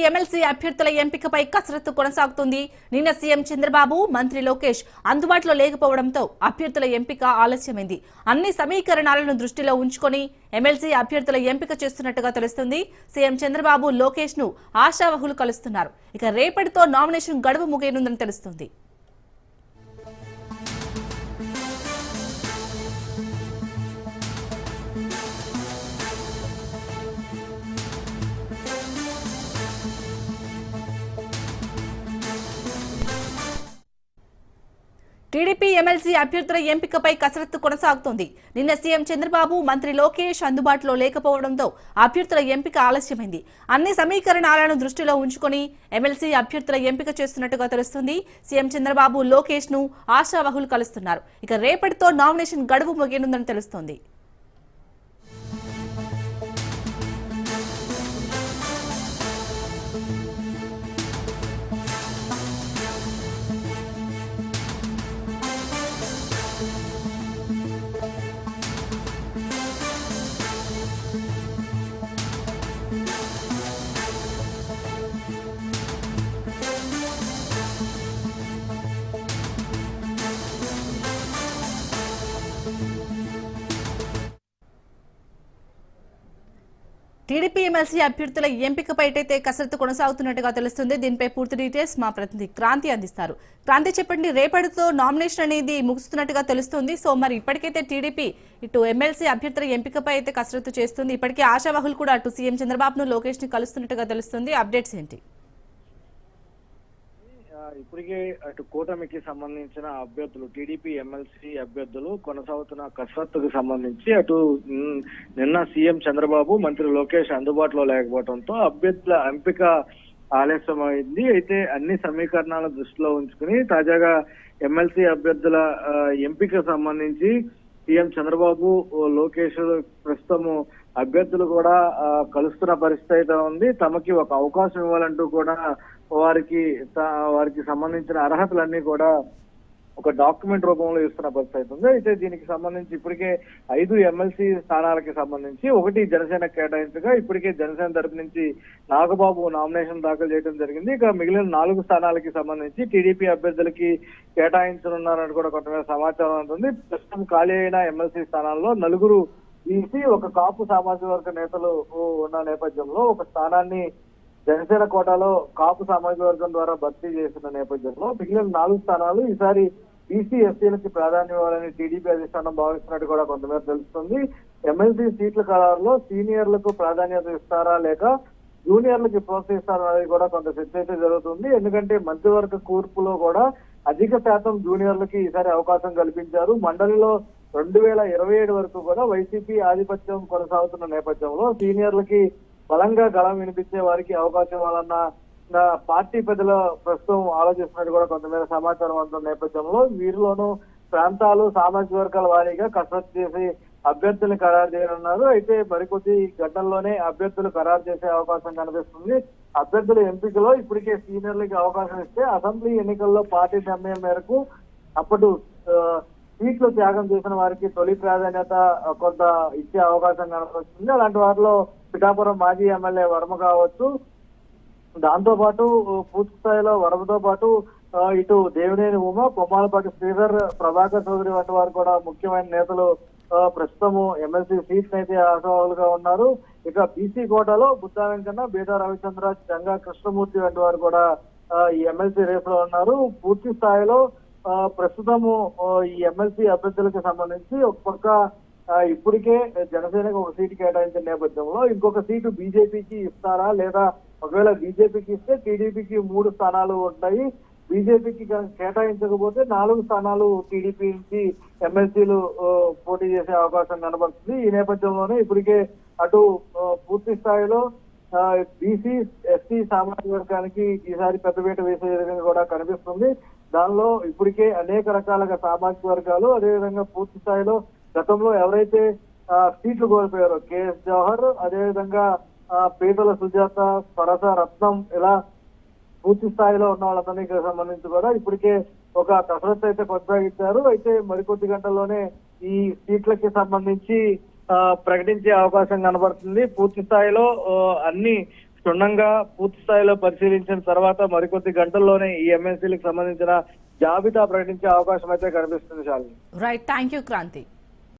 MLC అభ్యర్థుల ఎంపికపై కసరత్తు కొనసాగుతుంది. నిన్న సీఎం చంద్రబాబు, మంత్రి లోకేష్ అందుబాటులో లేకపోవడంతో అభ్యర్థుల ఎంపిక ఆలస్యమైంది. అన్ని సమీకరణాలను దృష్టిలో ఉంచుకొని ఎమ్మెల్సీ అభ్యర్థుల ఎంపిక చేస్తున్నట్టుగా తెలుస్తుంది. సీఎం చంద్రబాబు, లోకేష్ ను ఆశావహులు కలుస్తున్నారు. ఇక రేపటితో నామినేషన్ గడువు ముగియనుందని తెలుస్తుంది. టీడీపీ ఎమ్మెల్సీ అభ్యర్థుల ఎంపికపై కసరత్తు కొనసాగుతోంది. నిన్న సీఎం చంద్రబాబు, మంత్రి లోకేష్ అందుబాటులో లేకపోవడంతో అభ్యర్థుల ఎంపిక ఆలస్యమైంది. అన్ని సమీకరణాలను దృష్టిలో ఉంచుకొని ఎమ్మెల్సీ అభ్యర్థుల ఎంపిక చేస్తున్నట్టుగా తెలుస్తుంది. సీఎం చంద్రబాబు, లోకేష్ ను ఆశావహులు కలుస్తున్నారు. ఇక రేపటితో నామినేషన్ గడువు ముగియనుందని తెలుస్తోంది. టీడీపీ ఎమ్మెల్సీ అభ్యర్థుల ఎంపికపై అయితే కసరత్తు కొనసాగుతున్నట్టుగా తెలుస్తుంది. దీనిపై పూర్తి డీటెయిల్స్ మా ప్రతినిధి క్రాంతి అందిస్తారు. క్రాంతి, చెప్పండి, రేపటితో నామినేషన్ అనేది ముగుస్తున్నట్టుగా తెలుస్తుంది. సో మరి ఇప్పటికైతే టీడీపీ ఇటు ఎమ్మెల్సీ అభ్యర్థుల ఎంపికపై అయితే కసరత్తు చేస్తుంది. ఇప్పటికే ఆశావహులు కూడా అటు సీఎం చంద్రబాబును, లోకేష్ ని కలుస్తున్నట్టుగా తెలుస్తుంది. అప్డేట్స్ ఏంటి? ఇప్పటికే అటు కూటమికి సంబంధించిన అభ్యర్థులు, టీడీపీ ఎమ్మెల్సీ అభ్యర్థులు కొనసాగుతున్న కసరత్తుకు సంబంధించి అటు నిన్న సీఎం చంద్రబాబు, మంత్రి లోకేష్ అందుబాటులో లేకపోవడంతో అభ్యర్థుల ఎంపిక ఆలస్యమైంది. అయితే అన్ని సమీకరణాలను దృష్టిలో ఉంచుకుని తాజాగా ఎమ్మెల్సీ అభ్యర్థుల ఎంపిక సంబంధించి సీఎం చంద్రబాబు, లోకేష్ ప్రస్తుతము అభ్యర్థులు కూడా కలుస్తున్న పరిస్థితి అయితే ఉంది. తమకి ఒక అవకాశం ఇవ్వాలంటూ కూడా వారికి సంబంధించిన అర్హతలన్నీ కూడా ఒక డాక్యుమెంట్ రూపంలో ఇస్తున్న పరిస్థితి అవుతుంది. అయితే దీనికి సంబంధించి ఇప్పటికే 5 ఎమ్మెల్సీ స్థానాలకి సంబంధించి 1 జనసేన కేటాయించగా ఇప్పటికే జనసేన తరపు నుంచి నాగబాబు నామినేషన్ దాఖలు చేయడం జరిగింది. ఇక మిగిలిన 4 స్థానాలకి సంబంధించి టీడీపీ అభ్యర్థులకి కేటాయించనున్నారని కూడా కొంతమేర సమాచారం ఉంటుంది. ప్రస్తుతం ఖాళీ అయిన ఎమ్మెల్సీ స్థానాల్లో 4 బీసీ, 1 కాపు సామాజిక వర్గ నేతలు ఉన్న నేపథ్యంలో ఒక స్థానాన్ని జనసేన కోటాలో కాపు సామాజిక వర్గం ద్వారా భర్తీ చేసిన నేపథ్యంలో మిగిలిన 4 స్థానాలు ఈసారి బీసీ, ఎస్సీలకి ప్రాధాన్యం ఇవ్వాలని టీడీపీ అధిష్టానం భావిస్తున్నట్టు కూడా కొంతమేర తెలుస్తుంది. ఎమ్మెల్సీ సీట్ల ఖరారులో సీనియర్లకు ప్రాధాన్యత ఇస్తారా లేక జూనియర్లకి ప్రోత్సహిస్తారా అనేది కూడా కొంత చర్చ అయితే జరుగుతుంది. ఎందుకంటే మంత్రివర్గ కూర్పులో కూడా అధిక శాతం జూనియర్లకి ఈసారి అవకాశం కల్పించారు. మండలిలో 2027 వరకు కూడా వైసీపీ ఆధిపత్యం కొనసాగుతున్న నేపథ్యంలో సీనియర్లకి బలంగా గళం వినిపించే వారికి అవకాశం ఇవ్వాలన్న పార్టీ పెద్దల ప్రస్తుతం ఆలోచిస్తున్నట్టు కూడా కొంతమేర సమాచారం అందుతున్న నేపథ్యంలో వీరిలోనూ ప్రాంతాలు, సామాజిక వర్గాల వారీగా కసరత్తు చేసి అభ్యర్థులను ఖరారు చేయనున్నారు. అయితే మరికొద్ది గంటల్లోనే అభ్యర్థులు ఖరారు చేసే అవకాశం కనిపిస్తుంది. అభ్యర్థుల ఎంపికలో ఇప్పటికే సీనియర్లకి అవకాశం ఇస్తే అసెంబ్లీ ఎన్నికల్లో పార్టీ నిర్ణయం మేరకు అప్పుడు సీట్లు త్యాగం చేసిన వారికి తొలి ప్రాధాన్యత కొంత ఇచ్చే అవకాశం కనిపిస్తుంది. అలాంటి వారిలో పిఠాపురం మాజీ ఎమ్మెల్యే వర్మ కావచ్చు, దాంతో పాటు పూర్తి స్థాయిలో వర్మతో పాటు ఇటు దేవినేని ఉమ, కొమ్మాలపాటి శ్రీధర్, ప్రభాకర్ చౌదరి వంటి వారు కూడా ముఖ్యమైన నేతలు ప్రస్తుతము ఎమ్మెల్సీ సీట్స్ అయితే ఆశావాలుగా ఉన్నారు. ఇక బీసీ కోటాలో బుద్ధా వెంకన్న, బీదా రవిచంద్ర, జంగా కృష్ణమూర్తి వంటి వారు కూడా ఈ ఎమ్మెల్సీ రేస్ లో ఉన్నారు. పూర్తి స్థాయిలో ప్రస్తుతము ఈ ఎమ్మెల్సీ అభ్యర్థులకు సంబంధించి ఒక పక్క ఇప్పటికే జనసేనకు 1 సీటు కేటాయించిన నేపథ్యంలో ఇంకొక సీటు బీజేపీకి ఇస్తారా లేదా ఒకవేళ బీజేపీకి ఇస్తే టీడీపీకి 3 స్థానాలు ఉంటాయి. బీజేపీకి కేటాయించకపోతే 4 స్థానాలు టీడీపీ నుంచి ఎమ్మెల్సీలు పోటీ చేసే అవకాశం కనబడుతుంది. ఈ నేపథ్యంలోనే ఇప్పటికే అటు పూర్తి స్థాయిలో బీసీ, ఎస్సీ సామాజిక వర్గానికి ఈసారి పెద్దపీట వేసే విధంగా కూడా కనిపిస్తుంది. దానిలో ఇప్పటికే అనేక రకాలుగా సామాజిక వర్గాలు, అదేవిధంగా పూర్తి స్థాయిలో గతంలో ఎవరైతే సీట్లు కోల్పోయారో కేఎస్ జవహర్, అదేవిధంగా పీతల సుజాత, పరస రత్నం, ఇలా పూర్తి స్థాయిలో ఉన్న వాళ్ళందరికీ సంబంధించి కూడా ఇప్పటికే ఒక కసరత్తు అయితే కొనసాగించారు. అయితే మరికొద్ది గంటల్లోనే ఈ సీట్లకి సంబంధించి ప్రకటించే అవకాశం కనబడుతుంది. పూర్తి స్థాయిలో అన్ని క్షుణ్ణంగా పూర్తి స్థాయిలో పరిశీలించిన తర్వాత మరికొద్ది గంటల్లోనే ఈ ఎమ్మెల్సీలకు సంబంధించిన జాబితా ప్రకటించే అవకాశం అయితే కనిపిస్తుంది Shalini. Right, thank you Kranti.